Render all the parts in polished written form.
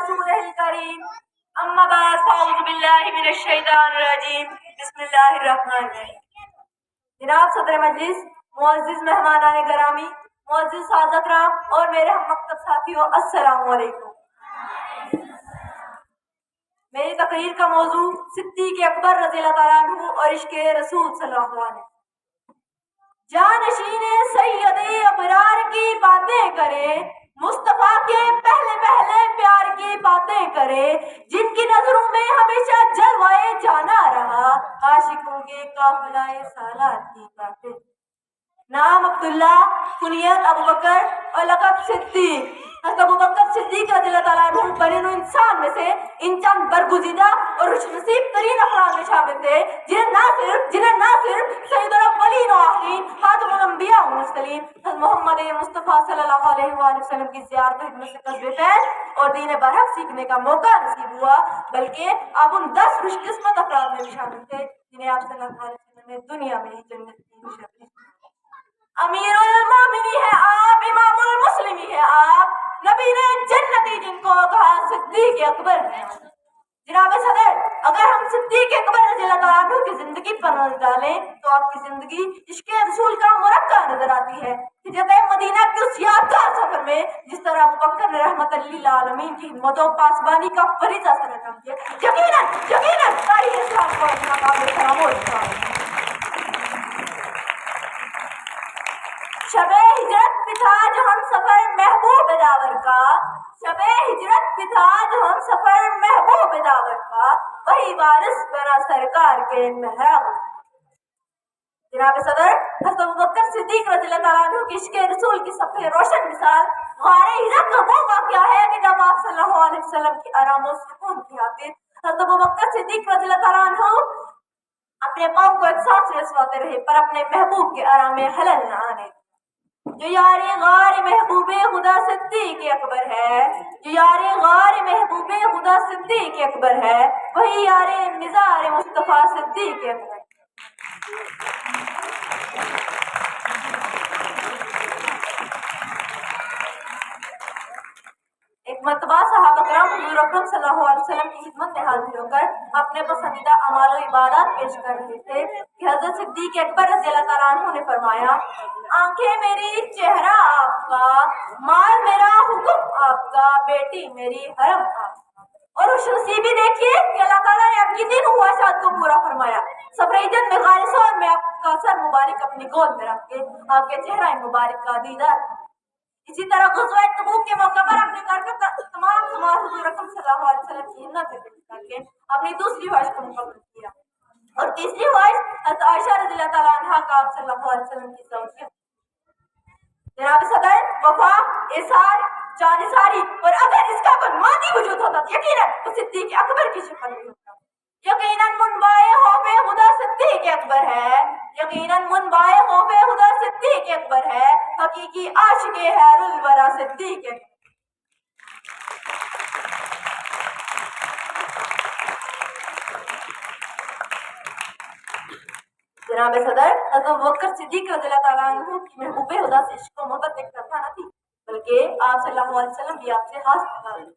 رسوله الكريم اما بعد فاعوذ باللہ من الشیطان الرجیم بسم اللہ الرحمن الرحیم۔ جناب صدر مجلس، معزز مہمانان گرامی، معزز سعادت رام اور میرے ہم مکتب ساتھیوں، السلام علیکم۔ میری تقریر کا موضوع صدیق اکبر رضی اللہ تعالیٰ عنہ اور عشق رسول صلی اللہ علیہ وسلم۔ جانشین سید ابرار کی باتیں کرے، مصطفیٰ کے پہلے پہلے پیار کی باتیں کرے، جن کی نظروں میں ہمیشہ جلوائے جانا رہا، عاشقوں کے قافلہ سالار کی باتیں۔ نام عبداللہ، کنیت ابو بکر اور لقب صدیق۔ حضرت ابو بکر صدیق رضی اللہ تعالیٰ عنہ بنی نوع انسان میں سے ان چند برگزیدہ اور خوش نصیب ترین افراد میں شامل تھے جنہیں نہ صرف سید الاولین و آخرین، خاتم الانبیاء والمرسلین حضرت محمد مصطفیٰ صلی اللہ علیہ وآلہ وسلم کی زیارت خدمت سے قصب فیض اور دین برحق سیکھنے کا موقع نصیب ہوا، بلکہ آپ ان 10 خوش قسمت افراد میں بھی شامل تھے جنہیں آپ صلی اللہ علیہ وسلم نے دنیا میں ہی جنت کی خوشخبری۔ امیر المومنین ہے آپ، امام المسلمین ہے آپ، نبی نے جنتی جن کو کہا صدیق اکبر ہے۔ جناب صدر، اگر ہم صدیق اکبر رضی اللہ تعالیٰ عنہ کی زندگی پر نظر ڈالیں تو آپ کی زندگی عشق رسول کا مرکب نظر آتی ہے۔ ہجرت مدینہ کے اس یادگار سفر میں جس طرح ابو بکر نے رحمت للعالمین کی ہمت و پاسبانی کا فریضہ سر انجام دیا، یقیناً تاریخ اسلام کو اپنا قابل احترام ہے۔ شب ہجرت بھی تھا جو ہم سفر محبوب داور کا، شب ہجرت بھی تھا جو ہم سفر محبوب داور کا، وہی وارث بنا سرکار کے محراب۔ جناب صدر، حضرت ابوبکر صدیق رضی اللہ تعالیٰ عنہ کی عشق رسول کی سب سے روشن مثال غار ہرا کا وہ واقعہ ہے کہ جب آپ صلی اللہ علیہ وسلم کی آرام و سکون کی خاطر حضرت ابوبکر صدیق رضی اللہ تعالیٰ عنہ اپنے پاؤں کو ایک ساتھ رسواتے رہے پر اپنے محبوب کے آرام میں خلل نہ آنے۔ جو یار غار محبوب خدا صدیق اکبر ہے، جو یار غار محبوب خدا صدیق اکبر ہے، وہی یار مزار مصطفیٰ صدیق اکبر۔ ایک مرتبہ صحابہ کرام حضور اکرم صلی اللہ علیہ وسلم کی خدمت میں حاضر ہو کر اپنے پسندیدہ اعمال و عبادات پیش کر رہے تھے کہ حضرت صدیق اکبر رضی اللہ تعالیٰ عنہ نے فرمایا، آنکھیں میری چہرہ آپ کا، مال میرا حکم آپ کا، بیٹی میری حرم آپ کا۔ اور اس نصیبی دیکھیے کہ اللہ تعالیٰ نے آپ کی دین خواہشات کو پورا فرمایا۔ سفر ہجرت میں غار ثور میں آپ کا سر مبارک اپنی گود میں رکھ کے آپ کے چہرہ مبارک کا دیدار۔ اسی طرح غزوہ تبوک کے موقع پر اپنے گھر کا تمام سامان حضور اکرم صلی اللہ علیہ وسلم کی ہمت میں پیش کر کے اپنی دوسری خواہش کو مکمل کیا، اور تیسری خواہش حضرت عائشہ رضی اللہ تعالیٰ عنہا کا آپ صلی اللہ علیہ وسلم کی زوجیت۔ جناب صدر، وفا، احسان، جانثاری اور اگر اس کا کوئی مادی وجود ہوتا تو یقیناً وہ صدیق اکبر کی شکل میں ہوتا۔ یقیناً منبع خوف خدا صدیق اکبر ہے، یقیناً منبع خوف خدا صدیق اکبر ہے، حقیقی عاشق خیر الورا صدیق اکبر۔ جناب صدر، حضرت ابوبکر صدیق رضی اللہ تعالیٰ عنہ کی محبوب خدا سے عشق و محبت ایک طرفہ نہ تھی، بلکہ آپ صلی اللہ علیہ وسلم بھی آپ سے خاص پیار کرتے۔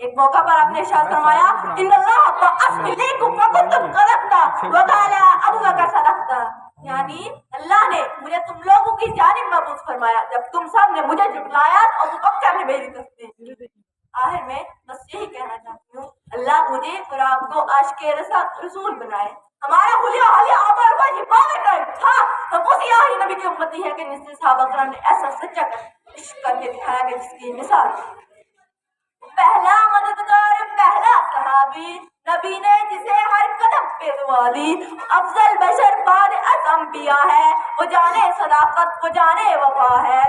ایک موقع پر آپ نے ارشاد فرمایا، ان اللہ بعث الیکم وکنتم غلبتا وقال ابوبکر صدقتا، یعنی اللہ نے مجھے تم لوگوں کی جانب مبعوث فرمایا جب تم سب نے مجھے جھٹلایا تو ابوبکر نے میری تصدیق کی۔ آخر میں بس یہی کہنا چاہتی ہوں، اللہ مجھے اور آپ کو عاشق رسول بنائے۔ ہمارا حلیہ آبا یہ باور ٹائم تھا، ہم اسی آخری نبی کی امتی ہے کہ جس سے صحابہ کرام نے ایسا سچا عشق کر کے دکھایا کہ جس کی مثال پہلا مددگار، پہلا صحابی، نبی نے جسے ہر قدم پہ دعا دی، افضل بشر بعد از انبیاء ہے، وہ جانے صداقت، وہ جانے وفا ہے،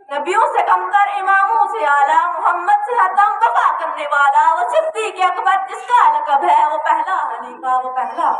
نبیوں سے کمتر، اماموں سے اعلیٰ، محمد سے ہر دم وفا کرنے والا، وہ صدیق اکبر جس کا لقب ہے، وہ پہلا خلیفہ، وہ پہلا